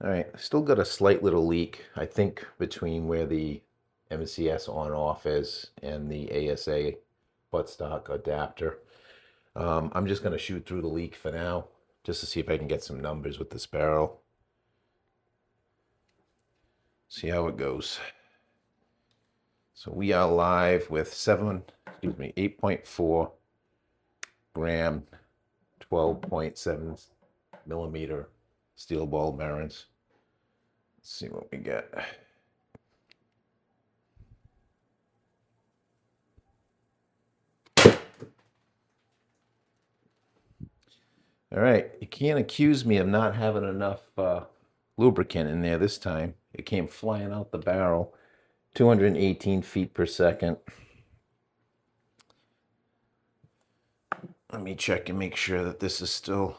All right, still got a slight little leak, I think, between where the MCS on-off is and the ASA buttstock adapter. I'm just going to shoot through the leak for now, just to see if I can get some numbers with this barrel. See how it goes. So we are live with 8.4 gram, 12.7 millimeter steel ball bearings. Let's see what we get. All right, you can't accuse me of not having enough lubricant in there this time. It came flying out the barrel, 218 feet per second. Let me check and make sure that this is still...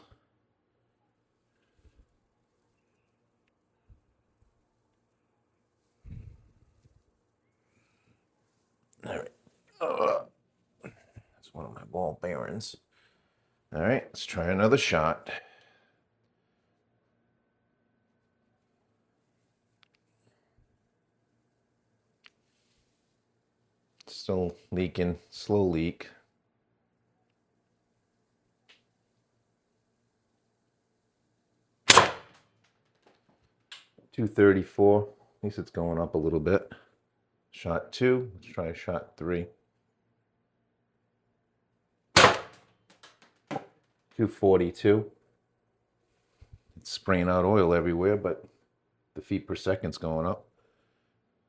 All right. That's one of my ball bearings. All right, let's try another shot. Still leaking, slow leak. .234, at least it's going up a little bit. Shot 2, let's try shot 3. 242. It's spraying out oil everywhere, but the feet per second's going up.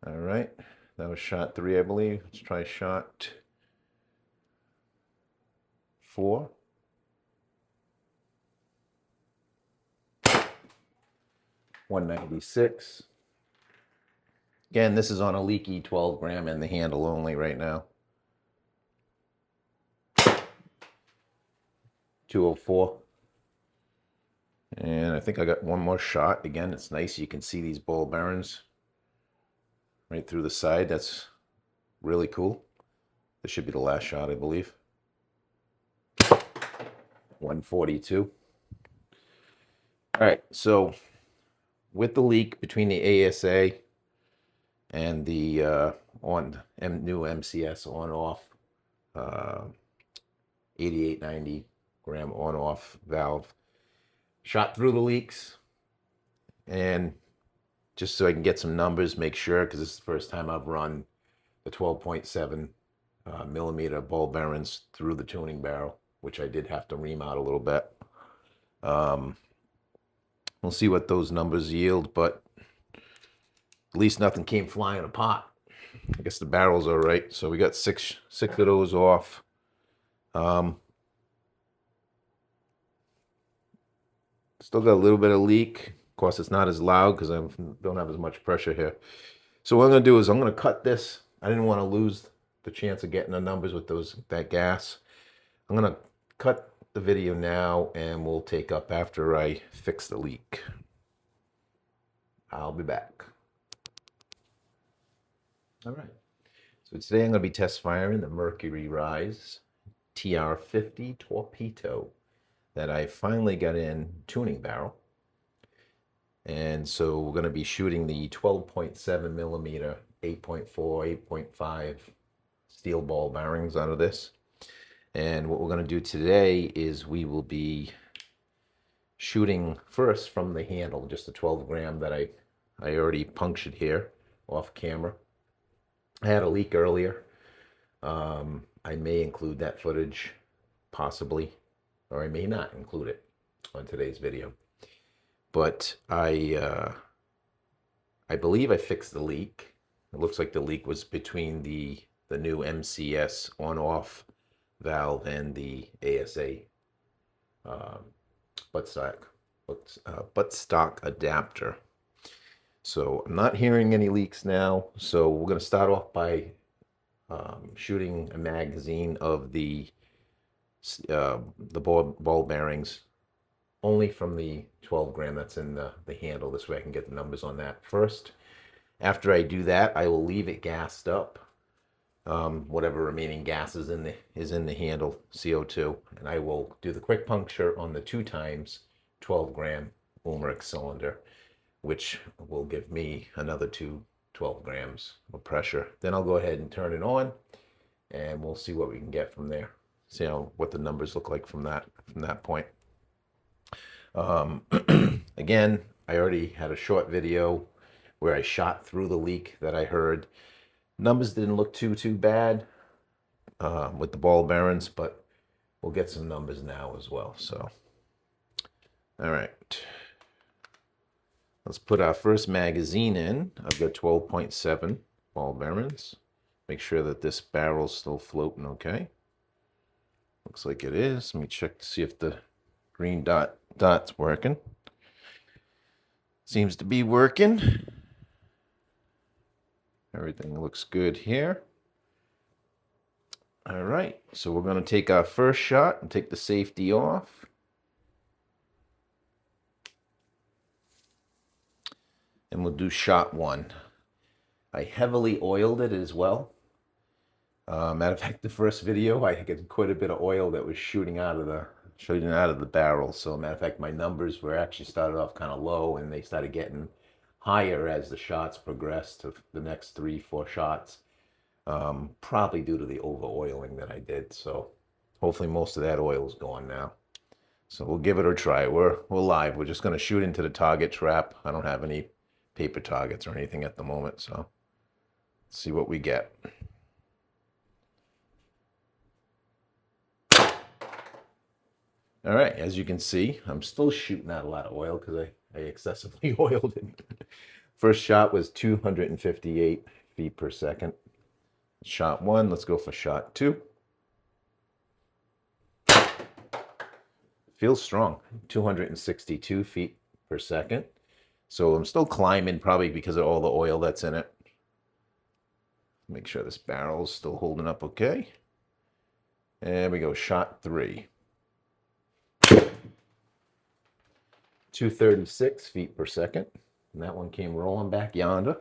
All right, that was shot 3, I believe. Let's try shot 4. 196. Again, this is on a leaky 12 gram in the handle only right now. 204. And I think I got one more shot. Again, it's nice. You can see these ball bearings right through the side. That's really cool. This should be the last shot, I believe. 142. All right, so with the leak between the ASA and the new MCS on-off 8890 gram on-off valve, shot through the leaks, and just so I can get some numbers, make sure, because this is the first time I've run the 12.7 millimeter ball bearings through the tuning barrel, which I did have to ream out a little bit. We'll see what those numbers yield, but at least nothing came flying apart. I guess the barrel's all right. So we got six of those off. Still got a little bit of leak. Of course, it's not as loud because I don't have as much pressure here. So what I'm going to do is I'm going to cut this. I didn't want to lose the chance of getting the numbers with that gas. I'm going to cut the video now, and we'll take up after I fix the leak. I'll be back. All right. So today I'm going to be test firing the Mercury Rise TR50 Torpedo that I finally got in tuning barrel. And so we're going to be shooting the 12.7 millimeter, 8.4, 8.5 steel ball bearings out of this. And what we're going to do today is we will be shooting first from the handle, just the 12 gram that I already punctured here off camera. I had a leak earlier. I may include that footage, possibly, or I may not include it on today's video. But I believe I fixed the leak. It looks like the leak was between the new MCS on-off valve and the ASA buttstock adapter. So I'm not hearing any leaks now. So we're going to start off by shooting a magazine of the ball bearings only from the 12 gram that's in the handle. This way I can get the numbers on that first. After I do that, I will leave it gassed up. Whatever remaining gas is in the handle, CO2, and I will do the quick puncture on the 2 times 12 gram Ulmerich cylinder. which will give me another 12 grams of pressure. Then I'll go ahead and turn it on, and we'll see what we can get from there. See what the numbers look like from that point. Again, I already had a short video where I shot through the leak that I heard. Numbers didn't look too bad with the ball bearings, but we'll get some numbers now as well. So, all right. Let's put our first magazine in. I've got 12.7 ball bearings. Make sure that this barrel's still floating okay. Looks like it is. Let me check to see if the green dot's working. Seems to be working. Everything looks good here. All right, so we're going to take our first shot and take the safety off. And we'll do shot one. I heavily oiled it as well. Matter of fact, the first video, I had quite a bit of oil that was shooting out of the barrel. So matter of fact, my numbers were actually started off kind of low, and they started getting higher as the shots progressed to the next 3-4 shots. Probably due to the over oiling that I did. So hopefully most of that oil is gone now. So we'll give it a try. We're live. We're just going to shoot into the target trap. I don't have any paper targets or anything at the moment, so let's see what we get. All right, as you can see, I'm still shooting out a lot of oil because I excessively oiled it. First shot was 258 feet per second. Shot one, let's go for shot two. Feels strong, 262 feet per second. So I'm still climbing, probably because of all the oil that's in it. Make sure this barrel is still holding up okay. And we go, shot three. 236 feet per second. And that one came rolling back yonder.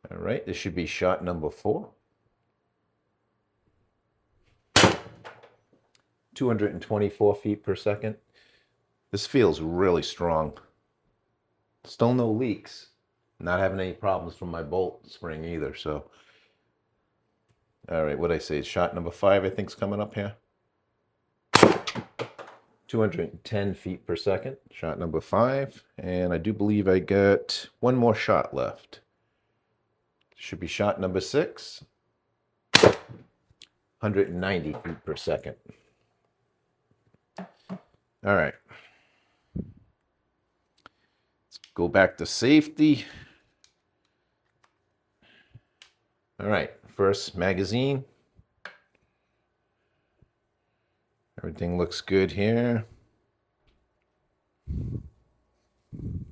All right, this should be shot number 4. 224 feet per second. This feels really strong. Still no leaks. Not having any problems from my bolt spring either, so. All right, what I say, shot number 5 I think is coming up here. 210 feet per second, shot number 5. And I do believe I got one more shot left. Should be shot number 6. 190 feet per second. All right. Let's go back to safety. All right, first magazine. Everything looks good here.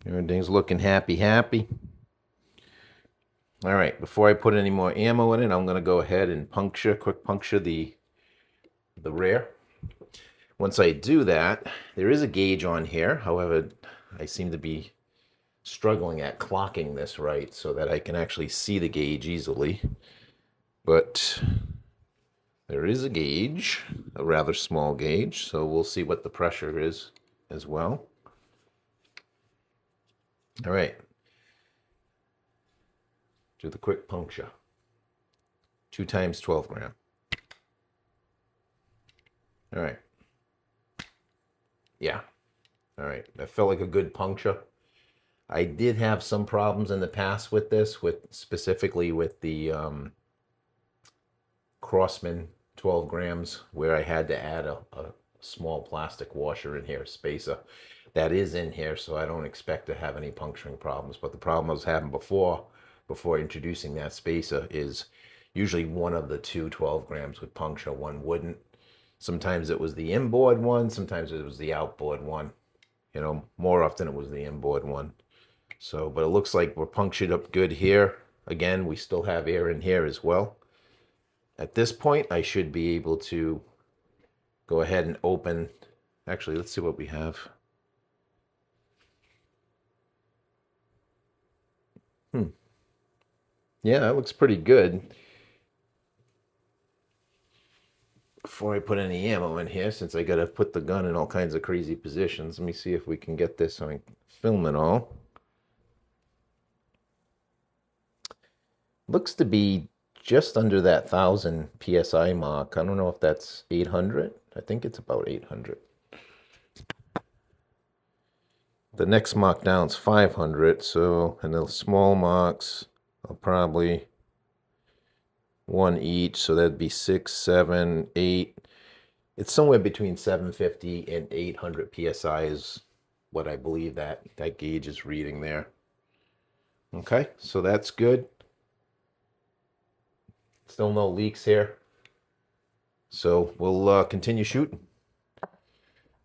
Everything's looking happy. All right, before I put any more ammo in it, I'm gonna go ahead and quick puncture the rear. Once I do that, there is a gauge on here. However, I seem to be struggling at clocking this right so that I can actually see the gauge easily. But there is a gauge, a rather small gauge, so we'll see what the pressure is as well. All right. Do the quick puncture. 2 times 12 gram. All right. Yeah. All right. That felt like a good puncture. I did have some problems in the past with this, specifically with the Crossman 12 grams, where I had to add a small plastic washer in here, spacer. That is in here, so I don't expect to have any puncturing problems. But the problem I was having before introducing that spacer is usually one of the 12 grams would puncture, one wouldn't. Sometimes it was the inboard one, sometimes it was the outboard one. You know, more often it was the inboard one. So, but it looks like we're punctured up good here. Again, we still have air in here as well. At this point, I should be able to go ahead and open. Actually, let's see what we have. Yeah, that looks pretty good. Before I put any ammo in here, since I gotta put the gun in all kinds of crazy positions, let me see if we can get this so I can film it all. Looks to be just under that 1,000 PSI mark. I don't know if that's 800. I think it's about 800. The next mark down is 500, so, and the small marks are probably one each, so that'd be 6, 7, 8. It's somewhere between 750 and 800 PSI is what I believe that gauge is reading there. Okay, so that's good. Still no leaks here. So we'll continue shooting.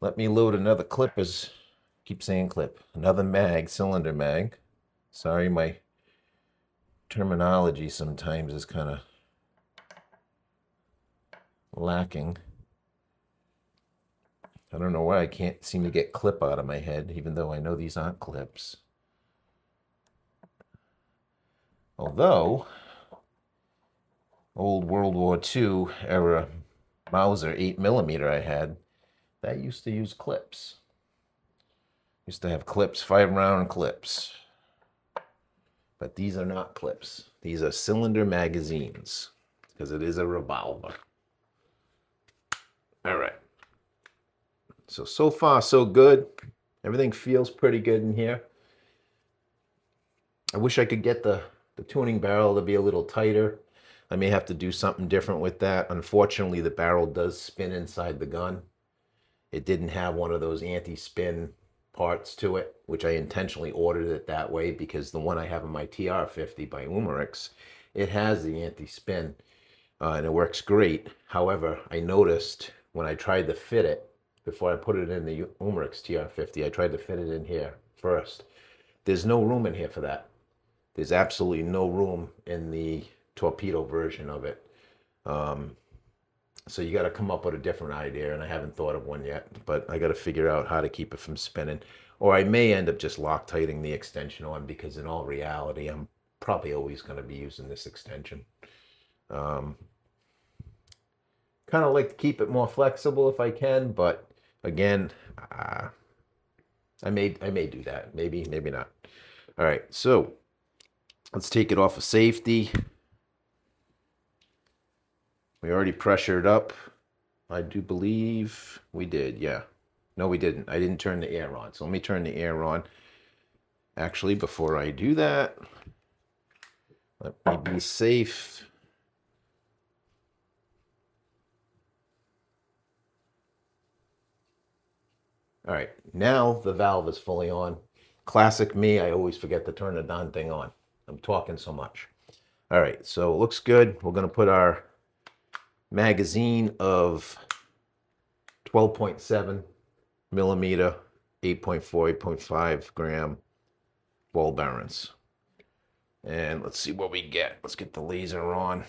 Let me load another clip, keep saying clip, another mag, cylinder mag. Sorry, my terminology sometimes is kind of lacking. I don't know why I can't seem to get clip out of my head, even though I know these aren't clips. Although, old World War II era Mauser 8mm I had, that used to use clips. Used to have clips, 5-round clips. But these are not clips. These are cylinder magazines, because it is a revolver. All right. So far, so good. Everything feels pretty good in here. I wish I could get the tuning barrel to be a little tighter. I may have to do something different with that. Unfortunately, the barrel does spin inside the gun. It didn't have one of those anti-spin parts to it, which I intentionally ordered it that way because the one I have in my TR50 by Umerix, it has the anti-spin and it works great. However, I noticed when I tried to fit it, before I put it in the Umerix TR50, I tried to fit it in here first. There's no room in here for that. There's absolutely no room in the torpedo version of it. So you got to come up with a different idea, and I haven't thought of one yet, but I got to figure out how to keep it from spinning. Or I may end up just Loctiting the extension on, because in all reality, I'm probably always going to be using this extension. Kind of like to keep it more flexible if I can, but again, I may do that. Maybe not. All right, so let's take it off of safety. We already pressured up. I do believe we did, yeah. No, we didn't. I didn't turn the air on. So let me turn the air on. Actually, before I do that, let me be safe. All right, now the valve is fully on. Classic me, I always forget to turn the darn thing on. I'm talking so much. All right, so it looks good. We're going to put our magazine of 12.7 millimeter, 8.4, 8.5 gram ball bearings. And let's see what we get. Let's get the laser on.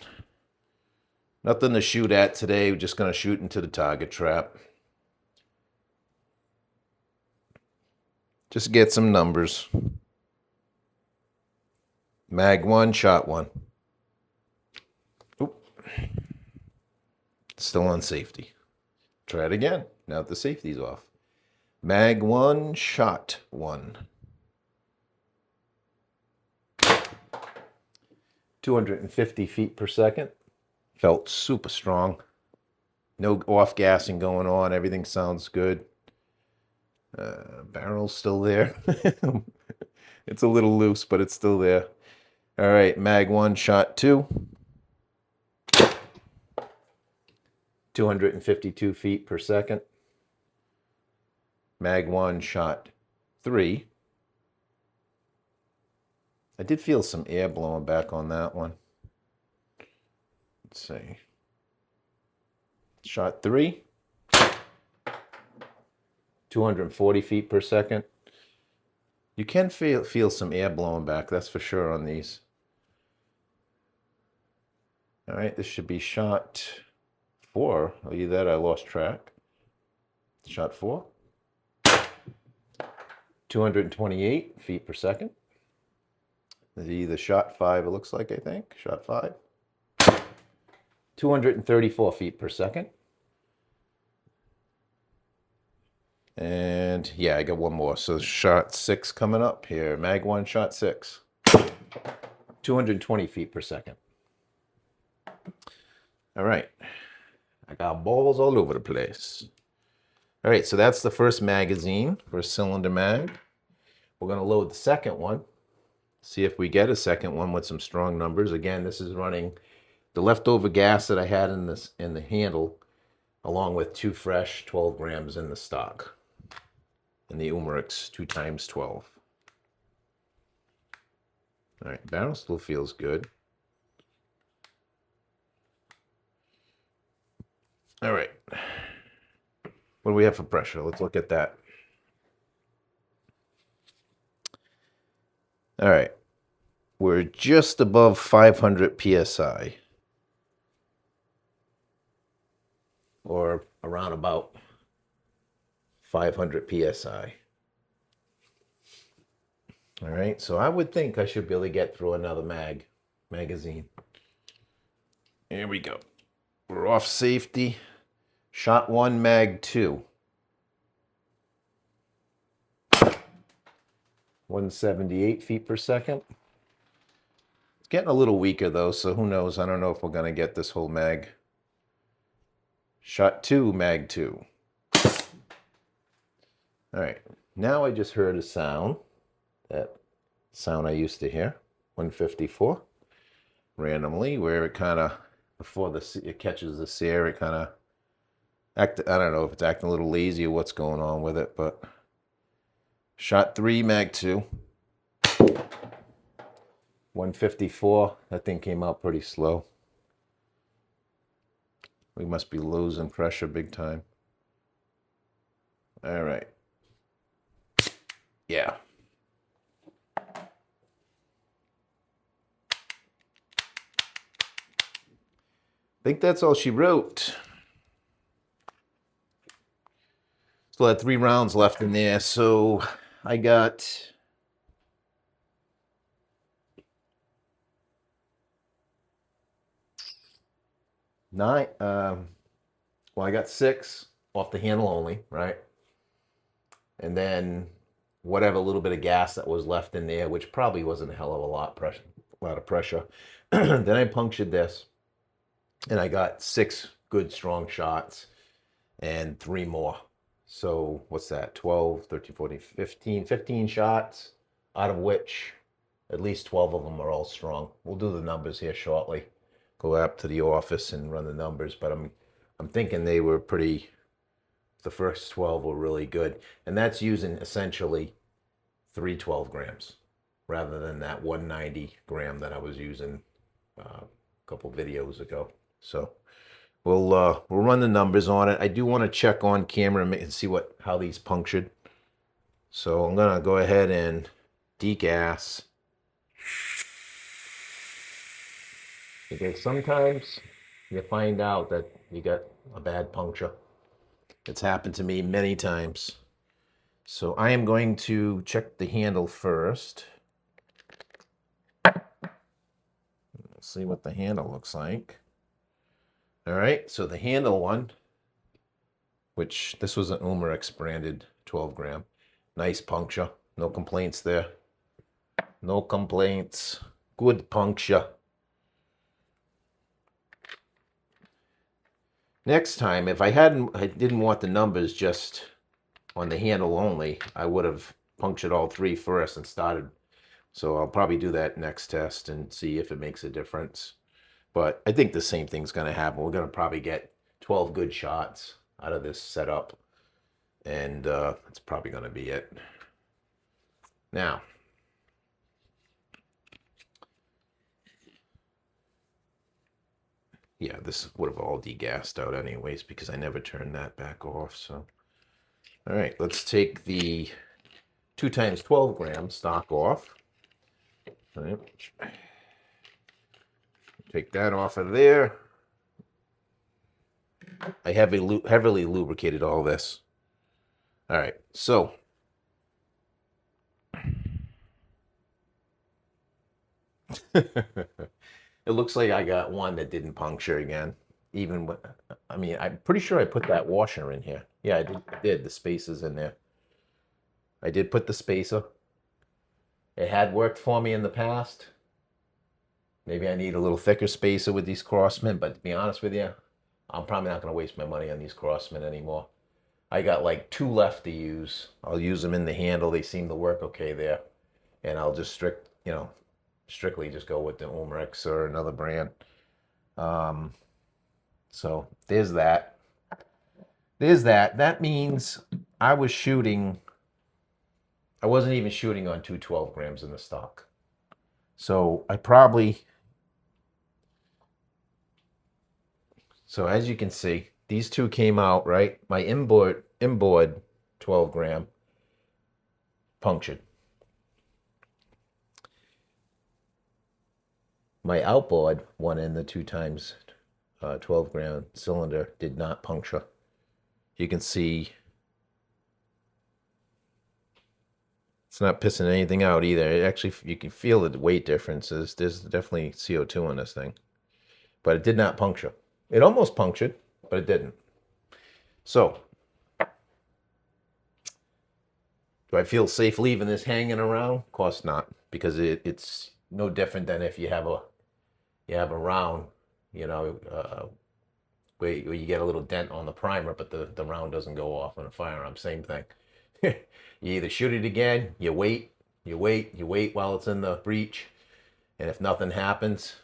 Nothing to shoot at today. We're just going to shoot into the target trap. Just get some numbers. Mag 1, shot 1. Oop. Still on safety. Try it again. Now that the safety's off. Mag 1, shot 1. 250 feet per second. Felt super strong. No off-gassing going on. Everything sounds good. Barrel's still there. It's a little loose, but it's still there. All right, mag 1, shot 2. 252 feet per second. Mag 1, shot 3. I did feel some air blowing back on that one. Let's see. Shot 3. 240 feet per second. You can feel some air blowing back, that's for sure on these. All right, this should be shot 4. Either that, I lost track. Shot 4. 228 feet per second. This is either shot 5, it looks like, I think. Shot 5. 234 feet per second. And yeah, I got one more. So shot 6 coming up here. Mag 1, shot 6. 220 feet per second. All right. I got balls all over the place. All right, so that's the first magazine, first cylinder mag. We're going to load the second one. See if we get a second one with some strong numbers. Again, this is running the leftover gas that I had in the handle, along with 2 fresh 12 grams in the stock, in the Umerix 2x12. All right, barrel still feels good. All right, what do we have for pressure? Let's look at that. All right, we're just above 500 psi, or around about 500 psi. All right, so I would think I should be able to get through another magazine. Here we go. We're off safety. Shot 1, mag 2. 178 feet per second. It's getting a little weaker though, so who knows? I don't know if we're gonna get this whole mag. Shot 2, mag 2. All right, now I just heard a sound, that sound I used to hear, 154, randomly, where it kind of, before it catches the sear, it kind of I don't know if it's acting a little lazy or what's going on with it, but shot 3, mag 2. 154, that thing came out pretty slow. We must be losing pressure big time. All right. Yeah. I think that's all she wrote. Still had 3 rounds left in there, so I got 9. Well, I got 6 off the handle only, right? And then whatever little bit of gas that was left in there, which probably wasn't a hell of a lot of pressure. Then I punctured this, and I got 6 good strong shots and 3 more. So what's that? 12, 13, 14, 15 shots, out of which at least 12 of them are all strong. We'll do the numbers here shortly. Go up to the office and run the numbers, but I'm thinking they were pretty, the first 12 were really good. And that's using essentially 3 12 grams rather than that 190 gram that I was using a couple videos ago. So we'll run the numbers on it. I do want to check on camera and see how these punctured. So I'm gonna go ahead and degas, because sometimes you find out that you got a bad puncture. It's happened to me many times. So I am going to check the handle first. Let's see what the handle looks like. All right, so the handle one, which this was an Umerix branded 12 gram. Nice puncture, no complaints there. No complaints, good puncture. Next time, if I didn't want the numbers just on the handle only, I would have punctured all 3 first and started. So I'll probably do that next test and see if it makes a difference. But I think the same thing's going to happen. We're going to probably get 12 good shots out of this setup. And that's probably going to be it. Now, yeah, this would have all degassed out anyways because I never turned that back off. So, all right, let's take the 2 times 12 gram stock off. All right. Take that off of there. I heavily lubricated all this. All right, so it looks like I got one that didn't puncture again. Even with, I mean, I'm pretty sure I put that washer in here. Yeah, I did. The spacer's in there. I did put the spacer. It had worked for me in the past. Maybe I need a little thicker spacer with these Crossmen, but to be honest with you, I'm probably not going to waste my money on these Crossmen anymore. I got like 2 left to use. I'll use them in the handle. They seem to work okay there. And I'll just strictly just go with the Umrex or another brand. Um, so there's that. There's that. That means I wasn't even shooting on 212 grams in the stock. So so as you can see, these two came out, right? My inboard 12 gram punctured. My outboard one in the 2 times 12 gram cylinder did not puncture. You can see it's not pissing anything out either. It actually, you can feel the weight differences. There's definitely CO2 in this thing, but it did not puncture. It almost punctured, but it didn't. So, do I feel safe leaving this hanging around? Of course not, because it's no different than if you have a round, where you get a little dent on the primer, but the round doesn't go off on a firearm. Same thing. You either shoot it again, you wait while it's in the breech, and if nothing happens,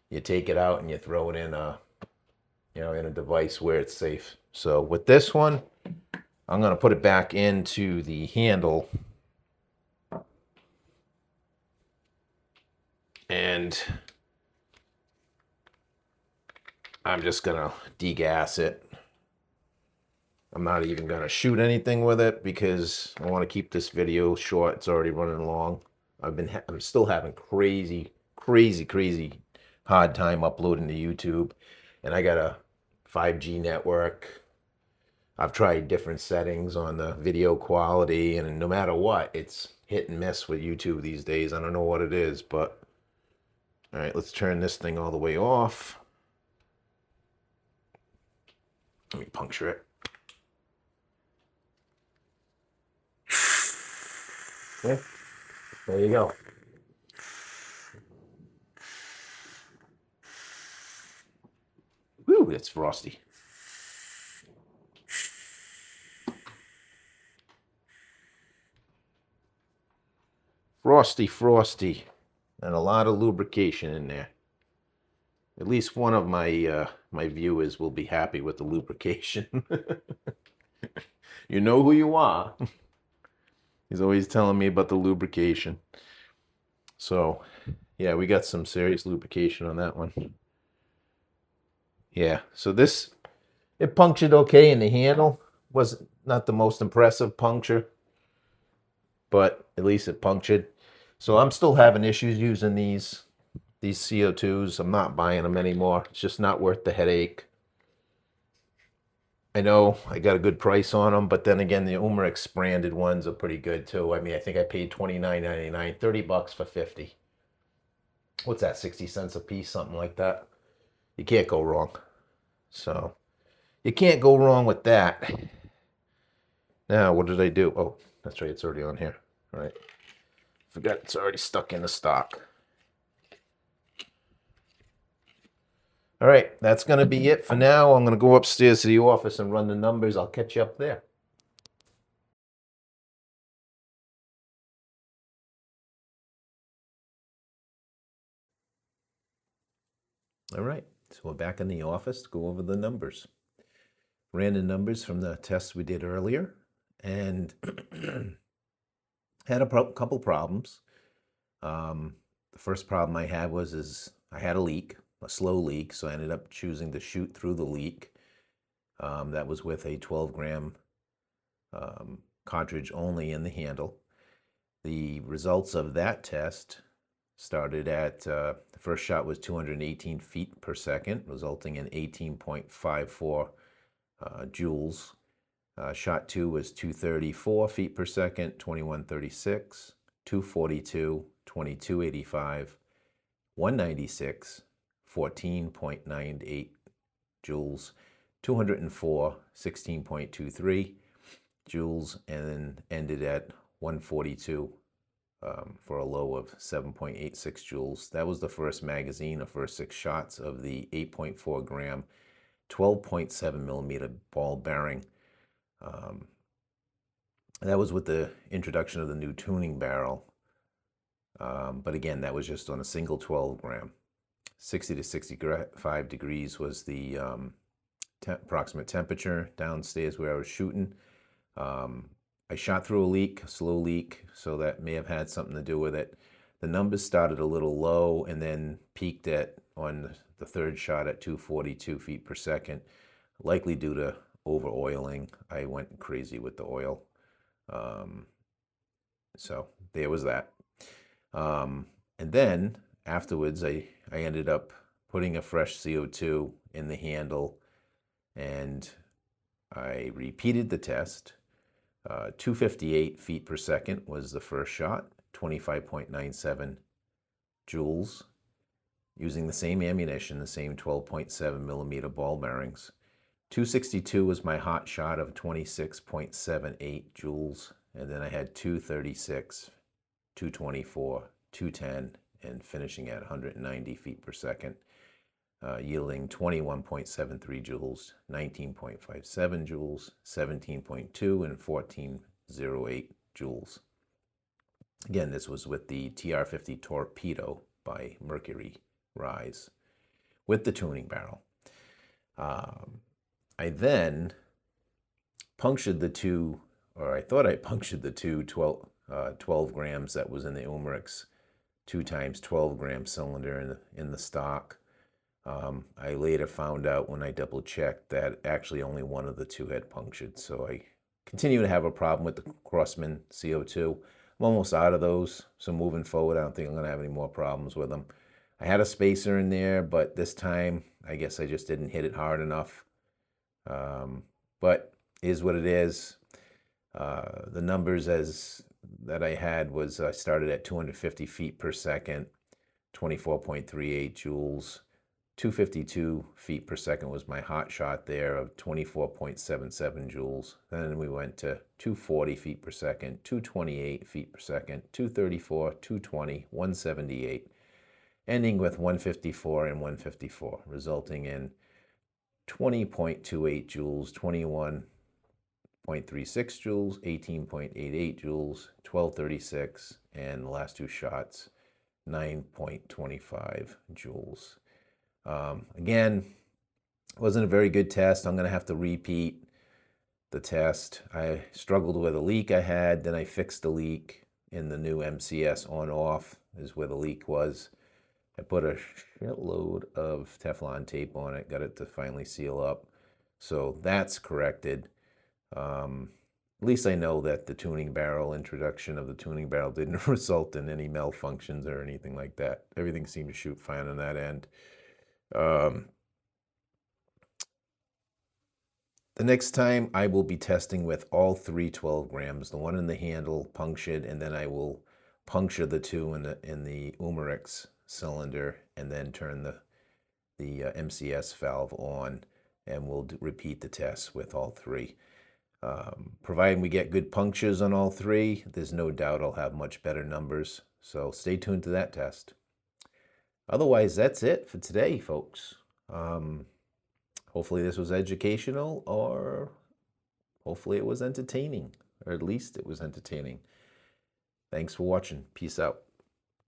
you take it out and you throw it in a device where it's safe. So with this one, I'm going to put it back into the handle, and I'm just going to degas it. I'm not even going to shoot anything with it because I want to keep this video short. It's already running long. I'm still having crazy hard time uploading to YouTube, and I got a 5G network. I've tried different settings on the video quality, and no matter what, it's hit and miss with YouTube these days. I don't know what it is, but all right, let's turn this thing all the way off. Let me puncture it. Okay, there you go. Woo, it's frosty. Frosty, and a lot of lubrication in there. At least one of my my viewers will be happy with the lubrication. You know who you are. He's always telling me about the lubrication. So, yeah, we got some serious lubrication on that one. Yeah, so it punctured okay in the handle. Was not the most impressive puncture, but at least it punctured. So I'm still having issues using these CO2s. I'm not buying them anymore. It's just not worth the headache. I know I got a good price on them, but then again, the Umrex branded ones are pretty good too. I mean, I think I paid $29.99, $30 for 50. What's that, 60 cents a piece, something like that? You can't go wrong. So, you can't go wrong with that. Now, what did I do? Oh, that's right, it's already on here. All right. Forgot it's already stuck in the stock. All right, that's going to be it for now. I'm going to go upstairs to the office and run the numbers. I'll catch you up there. All right, so we're back in the office to go over the numbers. Ran the numbers from the tests we did earlier, and had a couple problems. The first problem I had was I had a leak, a slow leak, so I ended up choosing to shoot through the leak. That was with a 12 gram cartridge only in the handle. The results of that test started at, the first shot was 218 feet per second, resulting in 18.54 joules. Shot 2 was 234 feet per second, 2136, 242, 2285, 196, 14.98 joules, 204, 16.23 joules, and then ended at 142, for a low of 7.86 joules. That was the first magazine, the first 6 shots of the 8.4 gram, 12.7 millimeter ball bearing. That was with the introduction of the new tuning barrel. But again, that was just on a single 12 gram. 60 to 65 degrees was the approximate temperature downstairs where I was shooting. I shot through a leak, a slow leak, so that may have had something to do with it. The numbers started a little low and then peaked on the third shot at 242 feet per second, likely due to over oiling. I went crazy with the oil. So there was that. And then afterwards, I ended up putting a fresh CO2 in the handle, and I repeated the test. 258 feet per second was the first shot, 25.97 joules, using the same ammunition, the same 12.7 millimeter ball bearings. 262 was my hot shot of 26.78 joules, and then I had 236, 224, 210, and finishing at 190 feet per second, yielding 21.73 joules, 19.57 joules, 17.2, and 14.08 joules. Again, this was with the TR50 Torpedo by Mercury Rise with the tuning barrel. I then punctured the two, or I thought I punctured the two 12 grams that was in the Umerix 2 times 12 gram cylinder in the stock. I later found out when I double checked that actually only one of the two had punctured. So I continue to have a problem with the Crossman CO2. I'm almost out of those. So moving forward, I don't think I'm going to have any more problems with them. I had a spacer in there, but this time I guess I just didn't hit it hard enough. But is what it is. The numbers that I had was I started at 250 feet per second, 24.38 joules. 252 feet per second was my hot shot there of 24.77 joules. Then we went to 240 feet per second, 228 feet per second, 234, 220, 178, ending with 154 and 154, resulting in 20.28 joules, 21.36 joules, 18.88 joules, 1236, and the last two shots, 9.25 joules. Again, it wasn't a very good test. I'm going to have to repeat the test. I struggled with a leak I had, then I fixed the leak in the new MCS on-off is where the leak was. I put a shitload of Teflon tape on it, got it to finally seal up. So that's corrected. At least I know that the introduction of the tuning barrel didn't result in any malfunctions or anything like that. Everything seemed to shoot fine on that end. The next time I will be testing with all 12 grams, the one in the handle punctured, and then I will puncture the two in the Umerix cylinder, and then turn the MCS valve on, and we'll repeat the test with all 3. Providing we get good punctures on all 3, there's no doubt I'll have much better numbers. So stay tuned to that test. Otherwise, that's it for today, folks. Hopefully this was educational, or hopefully it was entertaining, or at least it was entertaining. Thanks for watching. Peace out.